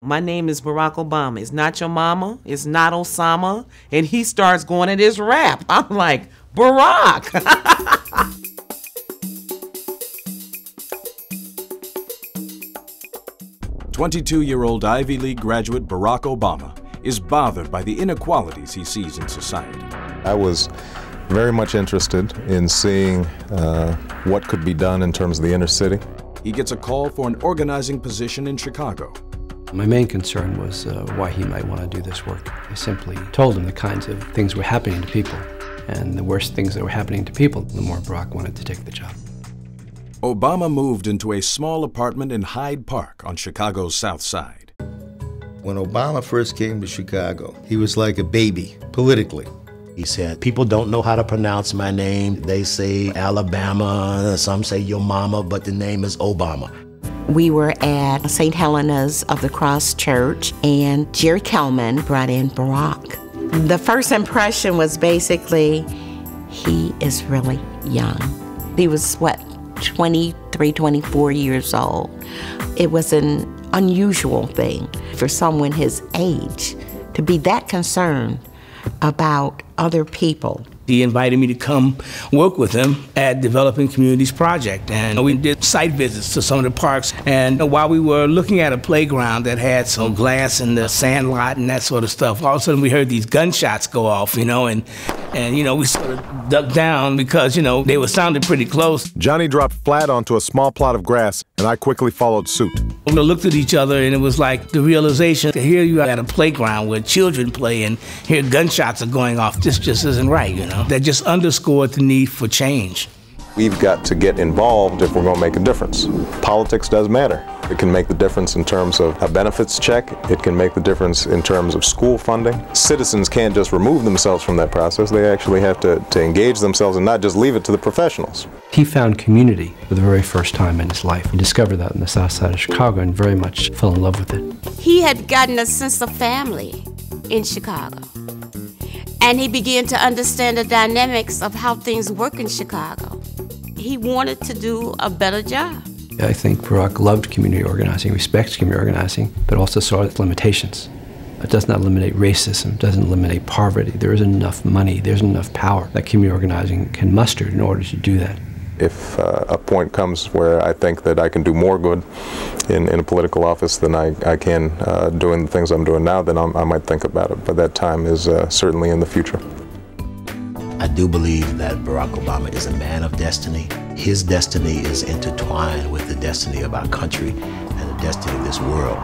My name is Barack Obama. It's not your mama. It's not Osama. And he starts going at his rap. I'm like, Barack. 22-year-old Ivy League graduate Barack Obama is bothered by the inequalities he sees in society. I was very much interested in seeing what could be done in terms of the inner city. He gets a call for an organizing position in Chicago. My main concern was why he might want to do this work. I simply told him the kinds of things were happening to people, and the worst things that were happening to people, the more Barack wanted to take the job. Obama moved into a small apartment in Hyde Park on Chicago's South Side. When Obama first came to Chicago, he was like a baby, politically. He said, people don't know how to pronounce my name. They say Alabama, some say your mama, but the name is Obama. We were at St. Helena's of the Cross Church, and Jerry Kellman brought in Barack. The first impression was basically, he is really young. He was, 23, 24 years old. It was an unusual thing for someone his age to be that concerned about other people. He invited me to come work with him at Developing Communities Project, and we did site visits to some of the parks. And while we were looking at a playground that had some glass in the sand lot and that sort of stuff, all of a sudden we heard these gunshots go off, and we sort of ducked down because, they were sounding pretty close. Johnny dropped flat onto a small plot of grass, and I quickly followed suit. We looked at each other, and it was like the realization that here you are at a playground where children play, and here gunshots are going off. This just isn't right, That just underscored the need for change. We've got to get involved if we're going to make a difference. Politics does matter. It can make the difference in terms of a benefits check. It can make the difference in terms of school funding. Citizens can't just remove themselves from that process. They actually have to engage themselves and not just leave it to the professionals. He found community for the very first time in his life. He discovered that in the South Side of Chicago and very much fell in love with it. He had gotten a sense of family in Chicago. And he began to understand the dynamics of how things work in Chicago. He wanted to do a better job. I think Barack loved community organizing, respects community organizing, but also saw its limitations. It does not eliminate racism, doesn't eliminate poverty. There isn't enough money, there's enough power that community organizing can muster in order to do that. If a point comes where I think that I can do more good in a political office than I can doing the things I'm doing now, then I might think about it. But that time is certainly in the future. I do believe that Barack Obama is a man of destiny. His destiny is intertwined with the destiny of our country and the destiny of this world.